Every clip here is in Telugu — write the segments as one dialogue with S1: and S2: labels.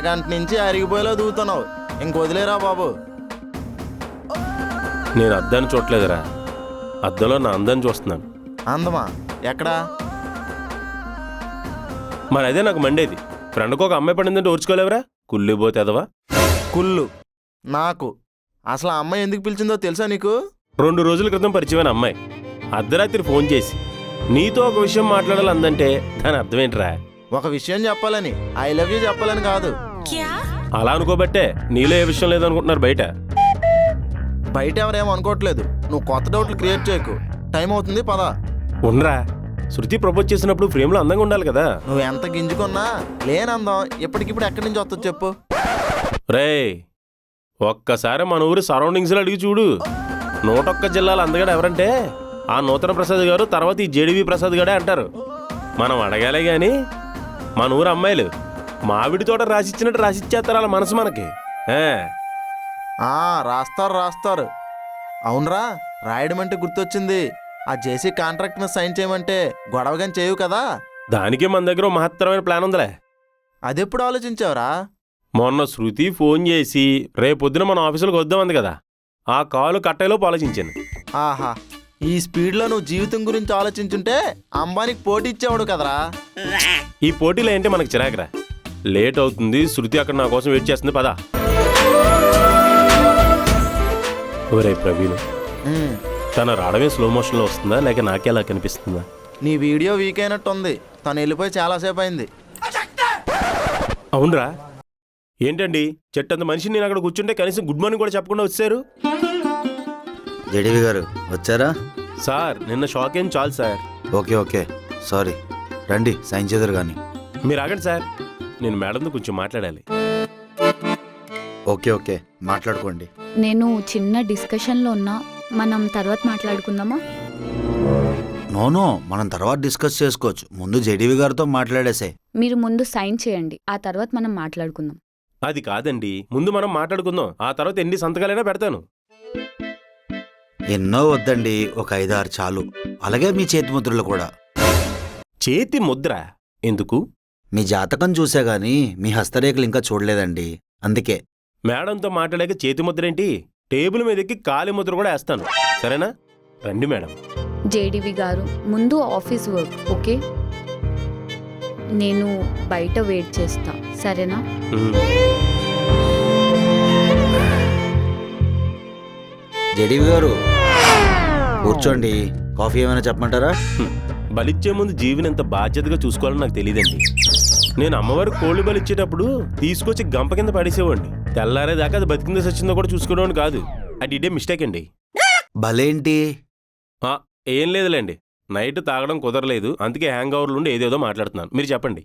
S1: అరగంట నుంచి అరిగిపోయేలా దూతున్నావు. ఇంక వదిలేరా బాబు.
S2: నేను అద్దాన్ని చూడలేదురా, అద్దంలో నా అందాన్ని చూస్తున్నాను.
S1: అందమా? ఎక్కడా?
S2: మరి అదే నాకు మండేది. ఫ్రెండ్కి ఒక అమ్మాయి పడిందంటే ఓర్చుకోలేవరా? కుళ్ళిపోతే అదవా
S1: కుళ్ళు నాకు. అసలు ఆ అమ్మాయి ఎందుకు పిలిచిందో తెలుసా నీకు?
S2: 2 రోజుల క్రితం పరిచయమైన అమ్మాయి అర్ధరాత్రి ఫోన్ చేసి నీతో ఒక విషయం మాట్లాడాలందంటే దాని అర్థం ఏంట్రా?
S1: ఒక విషయం చెప్పాలని, ఐ లవ్ యూ చెప్పాలని కాదు.
S2: అలా అనుకోబట్టే నీలో ఏ విషయం లేదనుకుంటున్నారు బయట.
S1: బయట ఎవరేమో అనుకోవట్లేదు. నువ్వు కొత్త డౌట్లు క్రియేట్ చేయకు. టైం అవుతుంది, పద.
S2: ఉండరా, శృతి ప్రపోజ్ చేసినప్పుడు ఫ్రేమ్లో అందంగా ఉండాలి కదా.
S1: నువ్వు ఎంత గింజుకున్నా లేని అందం ఇప్పటికిప్పుడు ఎక్కడి నుంచి వస్తుంది చెప్పు.
S2: రేయ్, ఒక్కసారి మన ఊరి సరౌండింగ్స్లో అడిగి చూడు. 101 జిల్లాల అందగాడు ఎవరంటే ఆ నూతన ప్రసాద్ గారు, తర్వాత ఈ జేడీవీ ప్రసాద్ గారే అంటారు. మనం అడగాలే గాని మన ఊరు అమ్మాయిలు మామిడి తోట రాసిచ్చినట్టు రాసిచ్చేస్తారు వాళ్ళ మనసు మనకి.
S1: రాస్తారు. అవునరా, రాయడం అంటే గుర్తొచ్చింది. ఆ జేసీ కాంట్రాక్ట్ మీద సైన్ చేయమంటే గొడవగాని చేయవు కదా.
S2: దానికి మన దగ్గర ఓ మహత్తరమైన ప్లాన్ ఉందిలే.
S1: అదెప్పుడు ఆలోచించావురా?
S2: మొన్న శృతి ఫోన్ చేసి రేపొద్దున మన ఆఫీసులకు వద్దామంది కదా, ఆ కాలు కట్టేలోపు ఆలోచించాను.
S1: ఆహా, ఈ స్పీడ్లో నువ్వు జీవితం గురించి ఆలోచించుంటే అంబానీకి పోటీ ఇచ్చేవాడు కదరా.
S2: ఈ పోటీలో ఏంటి మనకు చిరాకురా. లేట్ అవుతుంది, శృతి అక్కడ నా కోసం వెయిట్ చేస్తుంది, పదా. ఒరే ప్రవీణ్, తన రావడమే స్లో మోషన్లో వస్తుందా లేక నాకే అలా కనిపిస్తుందా?
S1: నీ వీడియో వీక్ అయినట్టుంది. తను వెళ్ళిపోయి చాలాసేపు అయింది.
S2: అవునరా, ఏంటండి చెట్టంత మనిషిని నేను అక్కడ కూర్చుంటే కనీసం గుడ్ మార్నింగ్ కూడా చెప్పకుండా వచ్చారు.
S3: జేడీవీ గారు వచ్చారా?
S2: సార్ నిన్న షాక్ ఏం చాలు సార్.
S3: ఓకే సారీ, రండి సైన్ చేద్దరు కానీ.
S2: మీరు ఆగండి సార్, నేను మేడంతో కొంచెం మాట్లాడాలి.
S3: ఓకే మాట్లాడుకోండి.
S4: నేను చిన్న డిస్కషన్లో ఉన్నా, మనం తర్వాత మాట్లాడుకుందామా?
S3: నో, మనం తర్వాత డిస్కస్ చేసుకోవచ్చు. ముందు జేడీవీ గారితో మాట్లాడేసే.
S4: మీరు ముందు సైన్ చేయండి, ఆ తర్వాత మనం మాట్లాడుకుందాం.
S2: అది కాదండి, ముందు మనం మాట్లాడుకుందాం, ఆ తర్వాత ఎన్ని సంతకాలైనా పెడతాను.
S3: ఎన్నో వద్దండి, ఒక 5-6 చాలు. అలాగే మీ చేతి ముద్రలు కూడా.
S2: చేతి ముద్ర ఎందుకు?
S3: మీ జాతకం చూసా గానీ మీ హస్తరేఖలు ఇంకా చూడలేదండి, అందుకే.
S2: మేడంతో మాట్లాడాక చేతి ముద్ర ఏంటి, టేబుల్ మీద ఎక్కి కాలి ముద్ర కూడా వేస్తాను, సరేనా? రండి మేడం.
S4: జేడీవీ గారు, ముందు ఆఫీస్ వర్క్, ఓకే? నేను బయట వెయిట్ చేస్తా, సరేనా?
S3: జేడీవీ గారు కూర్చోండి, కాఫీ ఏమైనా చెప్పమంటారా?
S2: బలిచ్చే ముందు జీవిని ఎంత బాధ్యతగా చూసుకోవాలని నాకు తెలియదండి. నేను అమ్మవారికి కోళ్ళు బలిచ్చేటప్పుడు తీసుకొచ్చి గంప కింద పడేసేవాడిని. తెల్లారేదాకా అది బతికిందో సచ్చిందో కూడా చూసుకోవడం కాదు. అది ఇదే మిస్టేక్ అండి.
S3: భలేంటి?
S2: ఏం లేదులేండి, నైట్ తాగడం కుదరలేదు, అందుకే హ్యాంగ్ ఓవర్లు ఉండి ఏదేదో మాట్లాడుతున్నాను. మీరు చెప్పండి.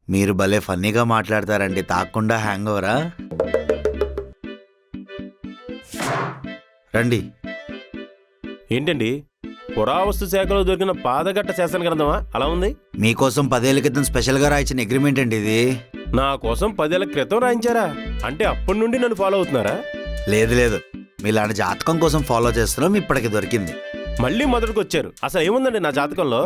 S3: మీరు భలే ఫన్నీగా మాట్లాడతారండి. తాగకుండా హ్యాంగ్ ఓవరా? రండి.
S2: ఏంటండి, పురావస్తు శాఖలో దొరికిన పాదగట్ట శాసన గ్రంథమా అలా ఉంది?
S3: మీకోసం 10 ఏళ్ల క్రితం స్పెషల్గా రాయించిన అగ్రిమెంట్ అండి ఇది.
S2: నా కోసం 10 ఏళ్ల క్రితం రాయించారా? అంటే అప్పటి నుండి నన్ను ఫాలో అవుతున్నారా?
S3: లేదు, మీలాంటి జాతకం కోసం ఫాలో చేస్తున్నాం, ఇప్పటికి దొరికింది.
S2: మళ్ళీ మొదటికి వచ్చారు. అసలు ఏముందండి నా జాతకంలో?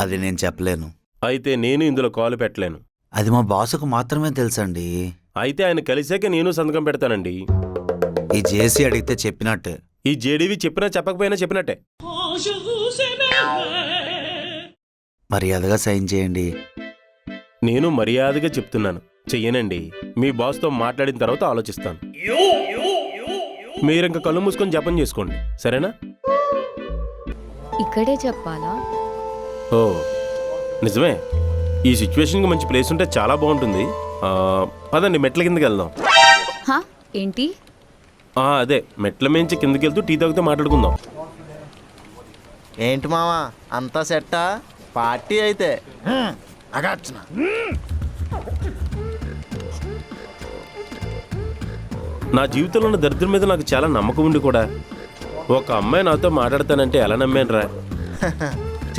S3: అది నేను చెప్పలేను.
S2: అయితే నేను ఇందులో కాలు పెట్టలేను.
S3: అది మా బాసుకు మాత్రమే తెలుసండి.
S2: అయితే ఆయన కలిసాక నేను సంతకం పెడతానండి.
S3: ఈ జేసీ అడిగితే చెప్పినట్టే.
S2: ఈ జేడీవీ చెప్పినా చెప్పకపోయినా చెప్పినట్టే.
S3: మర్యాదగా సైన్ చేయండి.
S2: నేను మర్యాదగా చెప్తున్నాను, చెయ్యనండి. మీ బాస్తో మాట్లాడిన తర్వాత ఆలోచిస్తాను. మీరింక కళ్ళు మూసుకొని జపం చేసుకోండి, సరేనా?
S4: ఇక్కడే చెప్పాలా?
S2: ఓ నిజమే, ఈ సిచ్యువేషన్కి మంచి ప్లేస్ ఉంటే చాలా బాగుంటుంది. పదండి మెట్ల కిందకి వెళ్దాం.
S4: ఏంటి?
S2: అదే మెట్ల మించి కిందకి వెళ్తూ టీ తాగితే మాట్లాడుకుందాం.
S1: ఏంటి మావా, అంతా సెట్టా? పార్టీ అయితే అగాచన.
S2: నా జీవితంలో ఉన్న దరిద్రం మీద నాకు చాలా నమ్మకం ఉండి కూడా ఒక అమ్మాయి నాతో మాట్లాడతానంటే ఎలా నమ్మానురా?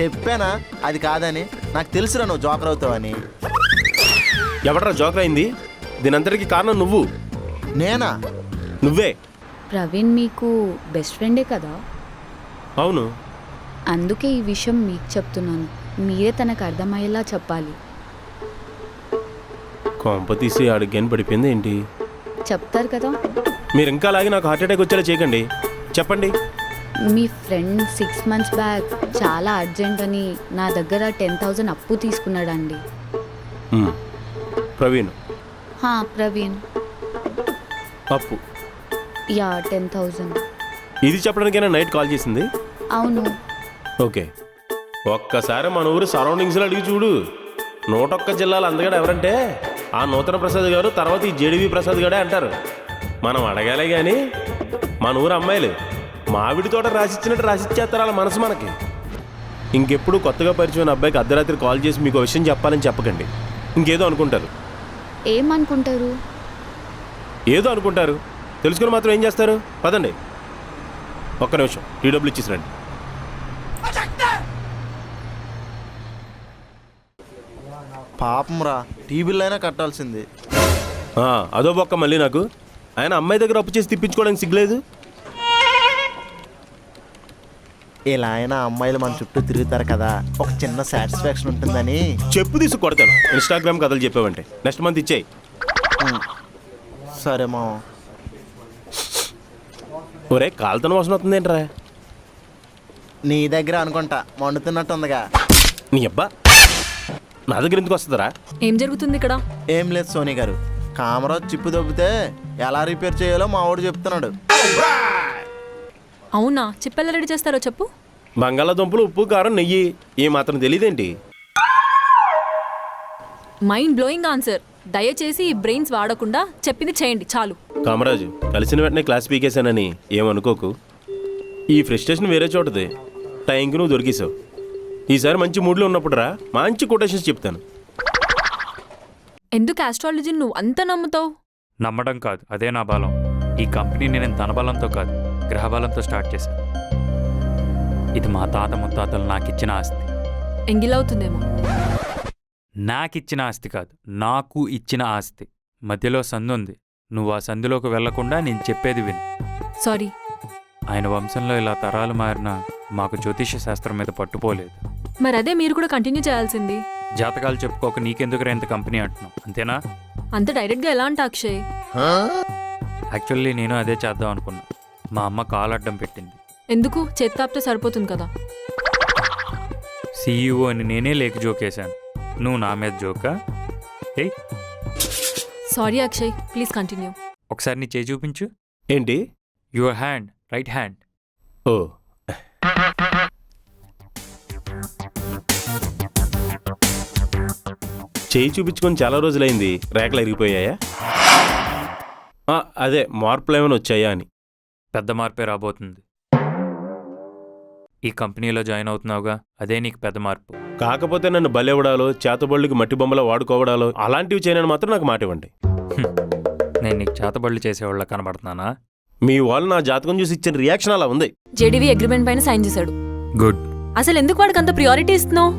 S1: చెప్పానా అది కాదని? నాకు తెలుసురా నువ్వు జోకర్ అవుతావని.
S2: ఎవడరా జోకర్ అయింది? దీనంతటికి కారణం నువ్వు.
S1: నేనా?
S2: నువ్వే.
S4: ప్రవీణ్ మీకు బెస్ట్ ఫ్రెండే కదా?
S2: అవును.
S4: అందుకే ఈ విషయం మీకు చెప్తున్నాను, మీరే తనకు అర్థమయ్యేలా చెప్పాలి.
S2: కొంప తీసి అడిగాని పడిపోయింది ఏంటి?
S4: చెప్తారు కదా.
S2: మీరు ఇంకా అలాగే నాకు హార్ట్ అటాక్ వచ్చేలా చేయకండి. చెప్పండి.
S4: మీ ఫ్రెండ్ 6 months బ్యాక్ చాలా అర్జెంట్ అని నా దగ్గర 10,000 అప్పు తీసుకున్నాడండి.
S2: ప్రవీణ్
S4: ప్రవీణ్.
S2: అప్పు.
S4: యా 10,000.
S2: ఇది చెప్పడానికైనా నైట్ కాల్ చేసింది?
S4: అవును.
S2: ఓకే, ఒక్కసారి మన ఊరు సరౌండింగ్స్లో అడిగి చూడు. 101 జిల్లాలు అందగాడు ఎవరంటే ఆ నూతన ప్రసాద్ గారు, తర్వాత ఈ జేడీవీ ప్రసాద్ గారే అంటారు. మనం అడగాలే కానీ మన ఊరు అమ్మాయిలు మామిడి తోట రాసిచ్చినట్టు రాసిచ్చేస్తారు వాళ్ళ మనసు మనకి. ఇంకెప్పుడు కొత్తగా పరిచయం అబ్బాయికి అర్ధరాత్రి కాల్ చేసి మీకు విషయం చెప్పాలని చెప్పకండి. ఇంకేదో అనుకుంటారు.
S4: ఏమనుకుంటారు?
S2: ఏదో అనుకుంటారు, తెలుసుకుని మాత్రం ఏం చేస్తారు? పదండి, ఒక్క నిమిషం టీ డబ్బులు ఇచ్చేసిరండి.
S1: పాపం రా, టీ బిల్ అయినా కట్టాల్సింది.
S2: అదో బొక్క మళ్ళీ నాకు. ఆయన అమ్మాయి దగ్గర అప్పు చేసి తిప్పించుకోవడానికి సిగ్గులేదు.
S1: ఇలా అయినా అమ్మాయిలు మన చుట్టూ తిరుగుతారు కదా, ఒక చిన్న సాటిస్ఫాక్షన్ ఉంటుందని.
S2: చెప్పు తీసి కొడతాను ఇన్స్టాగ్రామ్ కథలు చెప్పావంటే. నెక్స్ట్ మంత్ ఇచ్చేయి.
S1: సరే మా.
S2: ఒరే కాలుతన వాసన వస్తుంది ఏంట్రా?
S1: నీ దగ్గర అనుకుంటా, మండుతున్నట్టు ఉందిగా.
S2: నీ అబ్బా, నా దగ్గర ఎందుకు వస్తుందరా?
S5: ఏం జరుగుతుంది ఇక్కడ?
S1: ఏం లేదు సోనీ గారు, కెమెరా చిప్పు దొబ్బితే ఎలా రిపేర్ చేయాలో మా వాడు చెప్తున్నాడు.
S5: అవునా? చిప్పెలా రెడీ చేస్తారో చెప్పు.
S2: బంగాళాదుంపలు, ఉప్పు, కారం, నెయ్యి. ఏ మాత్రం తెలియదేంటి?
S5: Mind blowing answer. దయచేసి ఈ బ్రెయిన్స్ వాడకుండా చెప్పింది చేయండి చాలు.
S2: కామరాజు, కలిసిన వెంటనే క్లాస్ పీకేశానని ఏమనుకోకు. ఈ ఫ్రస్ట్రేషన్ వేరే చోటది. టైంకి నువ్వు దొరికేసావు. ఈసారి మంచి మూడ్లో ఉన్నప్పుడు రా, మంచి కొటేషన్స్ చెప్తాను.
S5: ఎందుకు ఆస్ట్రాలజీని నువ్వు అంత నమ్ముతావు?
S6: నమ్మడం కాదు, అదే నా బలం. ఈ కంపెనీని నేను తన బలంతో కాదు, గ్రహబలంతో స్టార్ట్ చేశాను. ఇది మా తాత ముత్తాతలు నాకిచ్చిన ఆస్తి.
S5: ఎంగిలవుతుందేమో.
S6: నాకిచ్చిన ఆస్తి కాదు, నాకు ఇచ్చిన ఆస్తి. మధ్యలో సందు ఉంది, నువ్వు ఆ సందులోకి వెళ్లకుండా నేను చెప్పేది విను.
S5: సారీ.
S6: ఆయన వంశంలో ఇలా తరాలు మారినా మాకు జ్యోతిష శాస్త్రం మీద పట్టుపోలేదు.
S5: మరి అదే మీరు కూడా కంటిన్యూ చేయాల్సింది.
S6: జాతకాలు చెప్పుకోక నీకెందుకురా ఇంత కంపెనీ అంటున్నావు, అంతేనా?
S5: అంత డైరెక్ట్గా ఎలా అంట అక్షయ్?
S6: యాక్చువల్లీ నేను అదే చేద్దాం అనుకున్నా. మా అమ్మ కాలు అడ్డం పెట్టింది.
S5: ఎందుకు? చేతి తాపితే సరిపోతుంది కదా.
S6: సీఈఓ అని నేనే లేక జోకేశాను, నువ్వు నా మీద జోకా? ఏయ్,
S5: సారీ అక్షయ్, ప్లీజ్ కంటిన్యూ.
S6: ఒకసారి నీ చేయి చూపించు.
S2: ఏంటి?
S6: Your hand, right hand.
S2: ఓ, చేయి చూపించుకొని చాలా రోజులైంది. రేఖలు ఎరిగిపోయాయా? అదే మార్పులు ఏమైనా వచ్చాయా అని.
S6: పెద్ద మార్పే రాబోతుంది. ఈ కంపెనీలో జాయిన్ అవుతున్నావుగా, అదే నీకు పెద్ద మార్పు.
S2: కాకపోతే నన్ను బలెవడాలో, చేతబళ్ళకి మట్టి బొమ్మలో వాడుకోవడాలో అలాంటివి చేయనని మాత్రం నాకు మాట ఇవ్వండి.
S6: నేను నీకు చేతబళ్ళు చేసేవాళ్ళ కనబడుతున్నానా?
S2: మీ వాళ్ళు నా జాతకం చూసి ఇచ్చిన రియాక్షన్ అలా ఉంది.
S5: జేడీవీ అగ్రిమెంట్ పైన సైన్ చేశాడు.
S6: గుడ్.
S5: అసలు ఎందుకు వాడికి అంత ప్రియారిటీ ఇస్తున్నావు?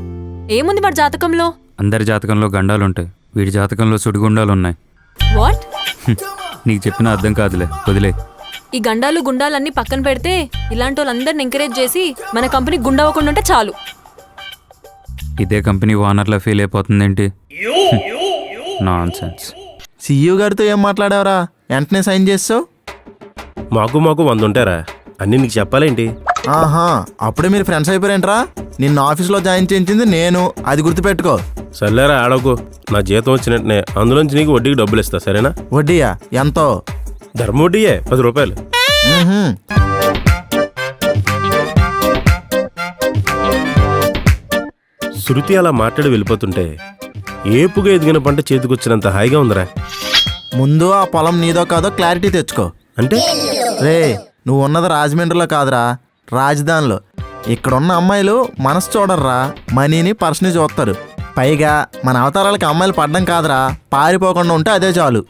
S5: ఏముంది వాడి జాతకంలో?
S6: అందరి జాతకంలో గండాలుంటాయి, వీడి జాతకంలో సుడిగుండాలున్నాయి.
S5: వాట్?
S6: నీకు చెప్పిన అర్థం కాదులే, వదిలే.
S5: ఈ గండాలు గుండాలన్నీ పక్కన పెడితే ఇలాంటి వాళ్ళందరిని ఎంకరేజ్ చేసి మన కంపెనీ గుండవ్వకుండా ఉంటే చాలు.
S6: ఇదే కంపెనీ ఓనర్లా ఫీల్ అయిపోతుందేంటి? నాన్సెన్స్.
S1: సీఈఓ గారితో ఏం మాట్లాడావరా? వెంటనే సైన్ చేస్తావు?
S2: మాకు 100 ఉంటారా? అన్నీ నీకు చెప్పాలేంటి?
S1: ఆహా, అప్పుడే మీరు ఫ్రెండ్స్ అయిపోయారేంట్రా? నిన్న ఆఫీస్లో జాయిన్ చేయించింది నేను, అది గుర్తుపెట్టుకో.
S2: సర్లేరా ఆడకు. నా జీతం వచ్చినట్టునే అందులోంచి నీకు వడ్డీకి డబ్బులు ఇస్తా, సరేనా?
S1: వడ్డీయా? ఎంతో?
S2: ధర్మ వడ్డీయే, 10 రూపాయలు. శృతి అలా మాట్లాడి వెళ్ళిపోతుంటే ఏపుగా ఎదిగిన పంట చేతికొచ్చినంత హాయిగా ఉందిరా.
S1: ముందు ఆ పొలం నీదో కాదో క్లారిటీ తెచ్చుకో.
S2: అంటే
S1: రే, నువ్వు ఉన్నది రాజమండ్రిలో కాదురా, రాజధానిలో. ఇక్కడున్న అమ్మాయిలు మనసు చూడర్రా, మనీని పర్సని చూస్తారు. పైగా మన అవతారాలకి అమ్మాయిలు పడ్డం కాదురా, పారిపోకుండా ఉంటే అదే చాలు.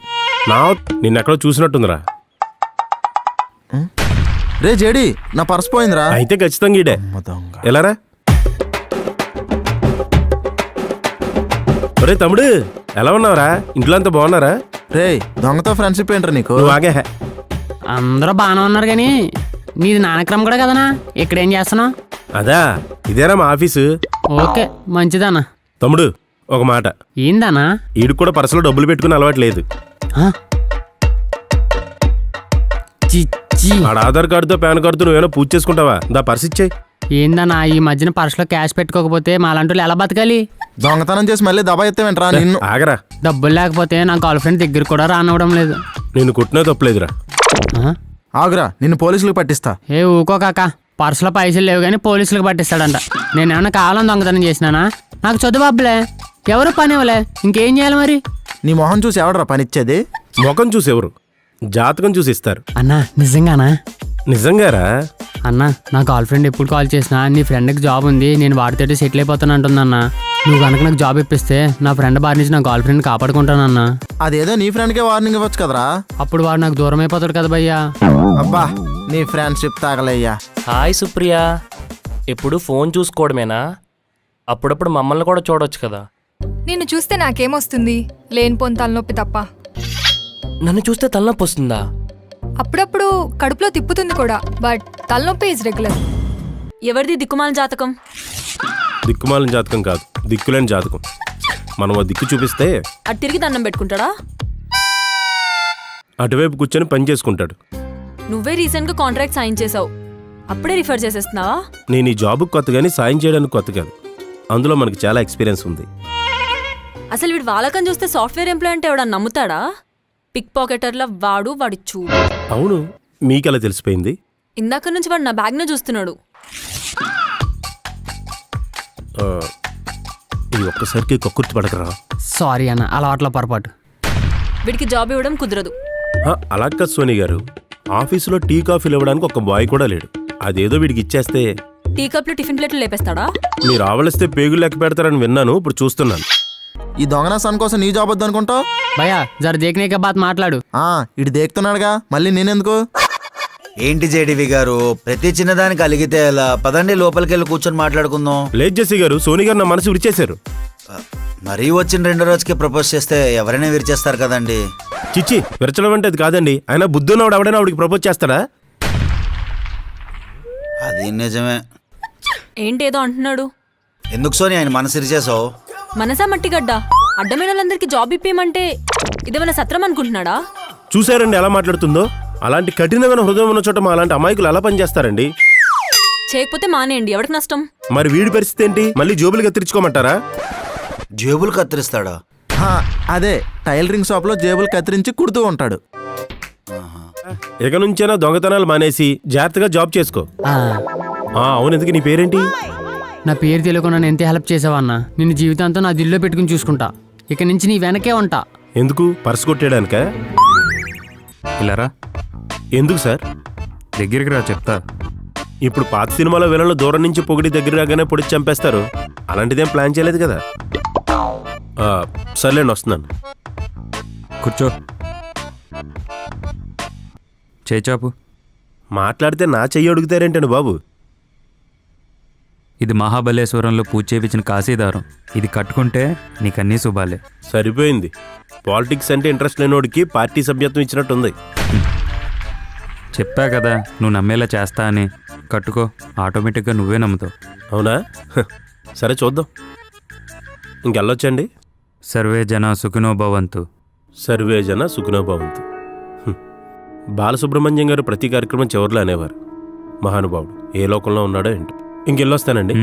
S2: నిన్నెక్కడో చూసినట్టుందిరా.
S1: రే జేడి, నా పర్స్ పోయిందిరా.
S2: అయితే ఖచ్చితంగా ఈడే. ఎలారా? ఒరే తమ్ముడు, ఎలా ఉన్నావురా? ఇంట్లో అంతా బాగున్నారా?
S1: రే, దొంగతో ఫ్రెండ్షిప్ ఏంట్రా నీకు?
S2: ఆగే.
S7: అందరూ బాగానే ఉన్నారు కానీ నీది నానక్రమం కూడా కదనా? ఇక్కడేం చేస్తున్నావు?
S2: అదా, ఇదేరా మా ఆఫీసు.
S7: ఓకే, మంచిదన్నా.
S2: తమ్ముడు, ఒక మాట,
S7: ఏందన్నా?
S2: ఈడికి కూడా పర్సులో డబ్బులు పెట్టుకుని అలవాటు లేదు.
S7: ఆ? చిచ్చి.
S2: ఆడ ఆధార్ కార్డుతో పాన్ కార్డుతో నువ్వేమైనా పూజ చేసుకుంటావా? దా పర్స్ ఇచ్చేయి.
S7: ఏందన్నా ఈ మధ్యన పర్సులో క్యాష్ పెట్టుకోకపోతే మాలాంటి ఎలా బతకాలి?
S1: దొంగతనం చేసి మళ్ళీ దబా ఎత్తేవేంట్రా నిన్ను?
S2: ఆగరా,
S7: డబ్బులు లేకపోతే నా గర్ల్ ఫ్రెండ్ దగ్గర కూడా రానివ్వడం లేదు.
S2: నేను కుట్టినా తప్పలేదురా.
S7: ఆ?
S1: ఆగురా, నిన్ను పోలీసులకు పట్టిస్తా.
S7: ఏ ఊకో కాక, పర్సులో పైసలు లేవు కానీ పోలీసులకు పట్టిస్తాడంట. నేనేమన్నా కావాలని దొంగతనం చేసినానా? నాకు చదువు అబ్బలే, ఎవరు పని ఇవ్వలే, ఇంకేం చేయాలి మరి?
S1: నీ మొహం చూసి ఎవడరా పనిచ్చేది?
S2: ముఖం చూసి ఎవరు, జాతకం చూసి ఇస్తారు.
S7: అన్నా నిజంగానా?
S2: నిజంగారా?
S7: అన్నా నా గర్ల్ ఫ్రెండ్ ఎప్పుడు కాల్ చేసినా నీ ఫ్రెండ్కి జాబ్ ఉంది, నేను వాడితోటి సెటిల్ అయిపోతాను అంటుందన్నా. నువ్వు కనుక నాకు జాబ్ ఇప్పిస్తే నా ఫ్రెండ్ బారి నుంచి నా గర్ల్ ఫ్రెండ్ కాపాడుకుంటానన్నా.
S1: అదేదో నీ ఫ్రెండ్కే వార్నింగ్ ఇవ్వచ్చు కదరా.
S7: అప్పుడు వాడు నాకు దూరం అయిపోతాడు కదా భయ్యా.
S1: అబ్బా, నీ ఫ్రెండ్షిప్ తాగలయ్యా.
S8: హాయ్ సుప్రియా, ఎప్పుడు ఫోన్ చూసుకోవడమేనా? అప్పుడప్పుడు మమ్మల్ని కూడా చూడొచ్చు కదా.
S9: నిన్ను చూస్తే నాకేమొస్తుంది? లేనిపోని తలనొప్పి తప్ప.
S8: నన్ను చూస్తే తలనొప్పి వస్తుందా?
S9: అప్పుడప్పుడు కడుపులో తిప్పుతుంది కూడా, బట్ తలనొప్పి ఈజ్ రెగ్యులర్.
S5: ఎవరిది దిక్కుమాల జాతకం?
S2: దిక్కుమాలిన జాతకం కాదు, దిక్కులేని జాతకం. మనం ఆ దిక్కు చూపిస్తే
S5: అటు తిరిగి దండం పెట్టుకుంటాడా?
S2: అటువైపు కూర్చొని పని చేసుకుంటాడు.
S5: నువ్వే రీసెంట్గా కాంట్రాక్ట్ సైన్ చేసావు, అప్పుడే రిఫర్ చేసేస్తున్నావా?
S2: నేను ఈ జాబ్కి కొత్త కానీ సాయం చేయడానికి కొత్త కాదు. అందులో మనకి చాలా ఎక్స్పీరియన్స్ ఉంది.
S5: అసలు వీడు వాళ్ళకని చూస్తే సాఫ్ట్వేర్ ఎంప్లాయ్ అంటే ఎవడన్నా నమ్ముతాడా? పిక్ పాకెటర్ల వాడి చూడు.
S2: అవును, మీకెలా తెలిసిపోయింది?
S5: ఇందాక నుంచి వాడు నా బ్యాగ్నే చూస్తున్నాడు.
S2: ఆ, ఇది ఒక్కసారికి కక్కుర్తి పడకరా.
S7: సారీ అన్న, అలవాట్లో పొరపాటు.
S5: వీడికి జాబ్ ఇవ్వడం కుదరదు.
S2: అలా కాదు సోనీ గారు, ఆఫీసులో టీ కాఫీలు ఇవ్వడానికి ఒక బాయ్ కూడా లేడు. అదేదో వీడికి ఇచ్చేస్తే
S5: టీ కప్లు టిఫిన్ ప్లేట్లు లేపేస్తాడా?
S2: మీరు ఆవలిస్తే పేగులు లెక్క పెడతారని విన్నాను, ఇప్పుడు చూస్తున్నాను.
S1: ఈ దొంగన సన్ కోసం నీ జాబ్ వద్దు అనుకుంటావు?
S7: భయ్యా జర దేకనేక బాత్ మాట్లాడు.
S1: ఇటు దేకుతున్నాడుగా, మళ్ళీ నేనెందుకు?
S3: ఏంటి జేడీవి గారు, ప్రతి చిన్నదానికి అలిగితే ఎలా? పదండి లోపలికి వెళ్ళి కూర్చొని మాట్లాడుకుందాం.
S2: లేదు జెస్సీ గారు, సోనీ గారు నా మనసు విరిచేశారు.
S3: మరీ వచ్చిన రెండో రోజుకి ప్రపోజ్ చేస్తే ఎవరైనా విరిచేస్తారు కదండి.
S2: చిచ్చి, విరచడం అంటే అది కాదండి. ఆయన బుద్ధున్నవాడు ఎవడైనా ఆవిడికి ప్రపోజ్ చేస్తాడా?
S3: అది నిజమే.
S5: ఏంటేదో అంటున్నాడు.
S3: ఎందుకు సోని ఆయన మనసు ఇరిచేసావు?
S5: మనసా మట్టిగడ్డ, అడ్డమైన వాళ్ళందరికీ జాబ్ ఇప్పేయమంటే ఇదేమైనా సత్రం అనుకుంటున్నాడా?
S2: చూసారండి ఎలా మాట్లాడుతుందో? అలాంటి కఠినమైన హృదయం ఉన్న చోట మా అలాంటి అమాయకులు ఎలా పనిచేస్తారండి?
S5: చేయకపోతే మానేయండి, ఎవరికి నష్టం?
S2: మరి వీడి పరిస్థితి ఏంటి? మళ్ళీ జోబులు కత్తిరించుకోమంటారా?
S3: జేబులు కత్తిరిస్తాడా?
S1: అదే టైలరింగ్ షాప్లో జేబులు కత్తిరించి కుడుతూ ఉంటాడు.
S2: ఇక నుంచైనా దొంగతనాలు మానేసి జాగ్రత్తగా జాబ్ చేసుకో. అవును, ఎందుకు నీ పేరేంటి?
S7: నా పేరు తెలియకుండా నేను ఎంత హెల్ప్ చేసావన్నా. నిన్ను జీవితాంతం నా దిల్లో పెట్టుకుని చూసుకుంటా. ఇక నుంచి నీ వెనకే ఉంటా.
S2: ఎందుకు? పర్సు కొట్టేయడానికా?
S6: ఇలారా,
S2: ఎందుకు సార్?
S6: దగ్గరికి రా చెప్తా.
S2: ఇప్పుడు పాత సినిమాలో విలన్లు దూరం నుంచి పొగిడి దగ్గర రాగానే పొడిచి చంపేస్తారు. అలాంటిదేం ప్లాన్ చేయలేదు కదా? సర్లేండి, వస్తున్నాను.
S6: కూర్చో, చేచాపు.
S2: మాట్లాడితే నా చెయ్యి అడుగుతారేంటండి బాబు?
S6: ఇది మహాబలేశ్వరంలో పూజ చేయించిన కాశీదారం. ఇది కట్టుకుంటే నీకన్నీ శుభాలే.
S2: సరిపోయింది. పాలిటిక్స్ అంటే ఇంట్రెస్ట్ లేనోడికి పార్టీ సభ్యత్వం ఇచ్చినట్టుంది.
S6: చెప్పా కదా నువ్వు నమ్మేలా చేస్తా అని. కట్టుకో, ఆటోమేటిక్గా నువ్వే నమ్ముతావు.
S2: అవునా? సరే చూద్దాం. ఇంకెళ్ళొచ్చండి.
S6: సర్వే జన సుఖినో భవంతు.
S2: సర్వే జన సుఖినో భవంతు. బాలసుబ్రహ్మణ్యం గారు ప్రతి కార్యక్రమం చివరిలో అనేవారు. మహానుభావుడు ఏ లోకంలో ఉన్నాడో ఏంటో. ఇంకెళ్ళొస్తానండి.